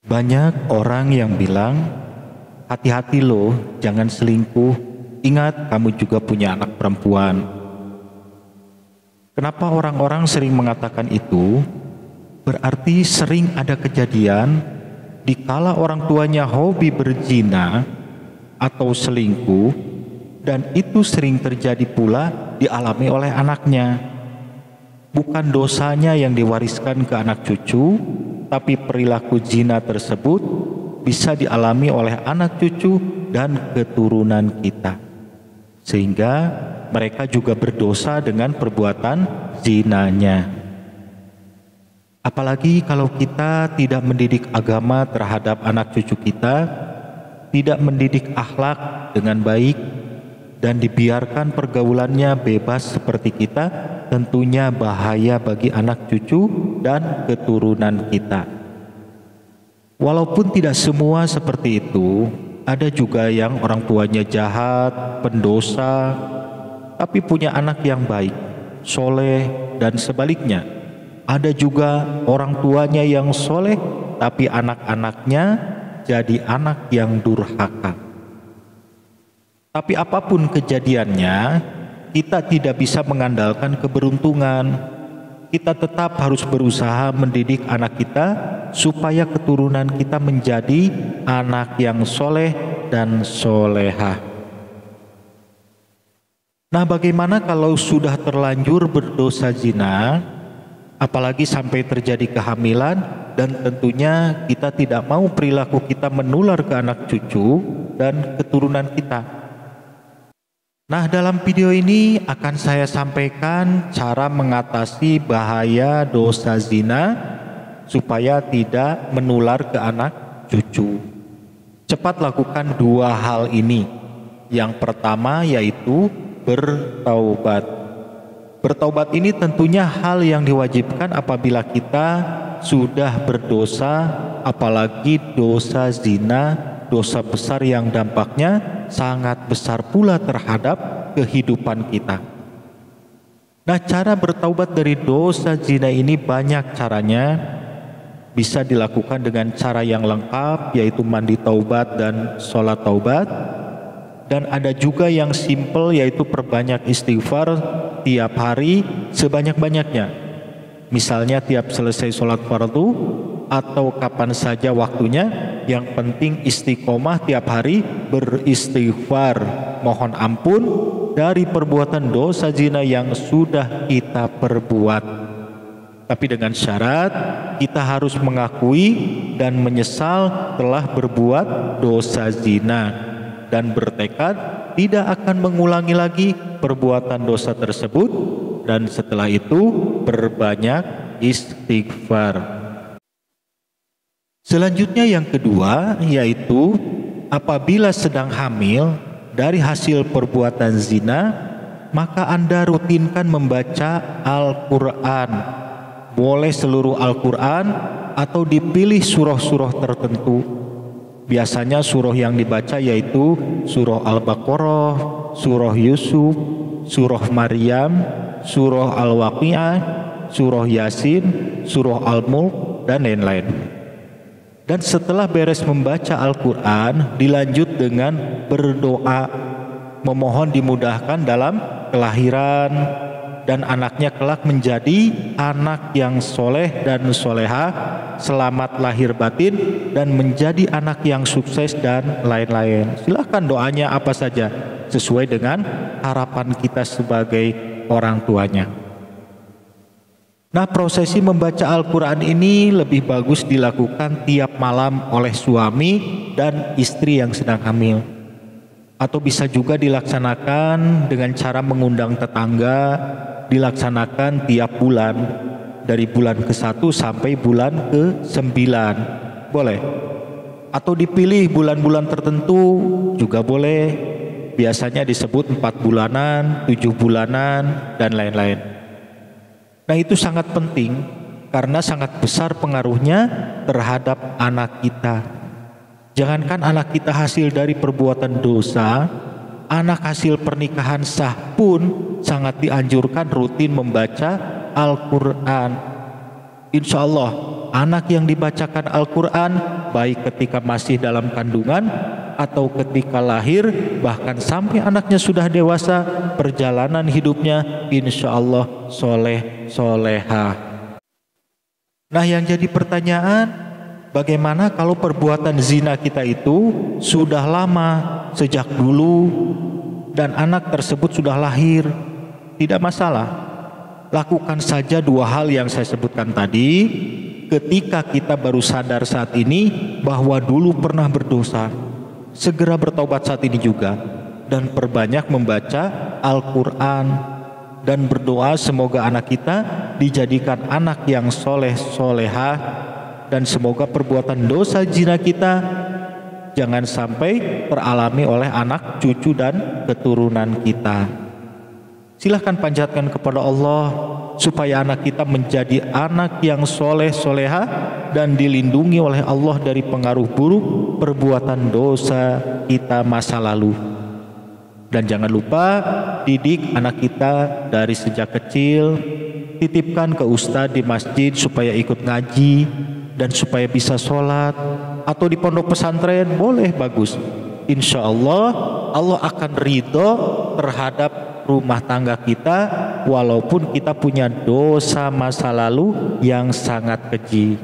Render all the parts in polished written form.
Banyak orang yang bilang, hati-hati loh, jangan selingkuh. Ingat, kamu juga punya anak perempuan. Kenapa orang-orang sering mengatakan itu? Berarti sering ada kejadian dikala orang tuanya hobi berzina atau selingkuh, dan itu sering terjadi pula dialami oleh anaknya. Bukan dosanya yang diwariskan ke anak cucu, tapi perilaku zina tersebut bisa dialami oleh anak cucu dan keturunan kita. Sehingga mereka juga berdosa dengan perbuatan zinanya. Apalagi kalau kita tidak mendidik agama terhadap anak cucu kita, tidak mendidik akhlak dengan baik, dan dibiarkan pergaulannya bebas seperti kita, tentunya bahaya bagi anak cucu dan keturunan kita. Walaupun tidak semua seperti itu, ada juga yang orang tuanya jahat, pendosa, tapi punya anak yang baik, soleh, dan sebaliknya. Ada juga orang tuanya yang soleh, tapi anak-anaknya jadi anak yang durhaka. Tapi apapun kejadiannya, kita tidak bisa mengandalkan keberuntungan. Kita tetap harus berusaha mendidik anak kita supaya keturunan kita menjadi anak yang soleh dan solehah. Nah, bagaimana kalau sudah terlanjur berdosa zina, apalagi sampai terjadi kehamilan, dan tentunya kita tidak mau perilaku kita menular ke anak cucu dan keturunan kita. Nah, dalam video ini akan saya sampaikan cara mengatasi bahaya dosa zina supaya tidak menular ke anak cucu. Cepat lakukan dua hal ini. Yang pertama yaitu bertaubat. Bertaubat ini tentunya hal yang diwajibkan apabila kita sudah berdosa, apalagi dosa zina, dosa besar yang dampaknya sangat besar pula terhadap kehidupan kita. Nah, cara bertaubat dari dosa zina ini banyak caranya. Bisa dilakukan dengan cara yang lengkap, yaitu mandi taubat dan sholat taubat. Dan ada juga yang simple, yaitu perbanyak istighfar tiap hari sebanyak-banyaknya. Misalnya tiap selesai sholat fardu atau kapan saja waktunya, yang penting istiqomah tiap hari beristighfar, mohon ampun dari perbuatan dosa zina yang sudah kita perbuat. Tapi dengan syarat kita harus mengakui dan menyesal telah berbuat dosa zina, dan bertekad tidak akan mengulangi lagi perbuatan dosa tersebut, dan setelah itu berbanyak istighfar. Selanjutnya yang kedua yaitu apabila sedang hamil dari hasil perbuatan zina, maka Anda rutinkan membaca Al-Quran. Boleh seluruh Al-Quran atau dipilih surah-surah tertentu. Biasanya surah yang dibaca yaitu surah Al-Baqarah, surah Yusuf, surah Maryam, surah Al-Waqi'ah, surah Yasin, surah Al-Mulk, dan lain-lain. Dan setelah beres membaca Al-Quran, dilanjut dengan berdoa, memohon dimudahkan dalam kelahiran, dan anaknya kelak menjadi anak yang soleh dan soleha, selamat lahir batin, dan menjadi anak yang sukses, dan lain-lain. Silahkan doanya apa saja, sesuai dengan harapan kita sebagai orang tuanya. Nah, prosesi membaca Al-Quran ini lebih bagus dilakukan tiap malam oleh suami dan istri yang sedang hamil. Atau bisa juga dilaksanakan dengan cara mengundang tetangga, dilaksanakan tiap bulan, dari bulan ke-1 sampai bulan ke-9. Boleh. Atau dipilih bulan-bulan tertentu juga boleh. Biasanya disebut 4 bulanan, 7 bulanan, dan lain-lain. Nah, itu sangat penting karena sangat besar pengaruhnya terhadap anak kita. Jangankan anak kita hasil dari perbuatan dosa, anak hasil pernikahan sah pun sangat dianjurkan rutin membaca Al-Quran. Insya Allah anak yang dibacakan Al-Quran baik ketika masih dalam kandungan atau ketika lahir, bahkan sampai anaknya sudah dewasa, perjalanan hidupnya insya Allah soleh solehah. Nah, yang jadi pertanyaan, bagaimana kalau perbuatan zina kita itu sudah lama, sejak dulu, dan anak tersebut sudah lahir? Tidak masalah, lakukan saja dua hal yang saya sebutkan tadi. Ketika kita baru sadar saat ini bahwa dulu pernah berdosa, segera bertobat saat ini juga, dan perbanyak membaca Al-Quran dan berdoa semoga anak kita dijadikan anak yang soleh solehah, dan semoga perbuatan dosa zina kita jangan sampai teralami oleh anak, cucu, dan keturunan kita. Silahkan panjatkan kepada Allah supaya anak kita menjadi anak yang soleh solehah dan dilindungi oleh Allah dari pengaruh buruk perbuatan dosa kita masa lalu. Dan jangan lupa didik anak kita dari sejak kecil, titipkan ke ustadz di masjid supaya ikut ngaji dan supaya bisa sholat, atau di pondok pesantren boleh, bagus. Insya Allah Allah akan ridho terhadap rumah tangga kita walaupun kita punya dosa masa lalu yang sangat keji.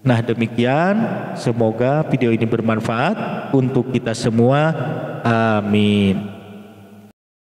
Nah, demikian, semoga video ini bermanfaat untuk kita semua. Amin.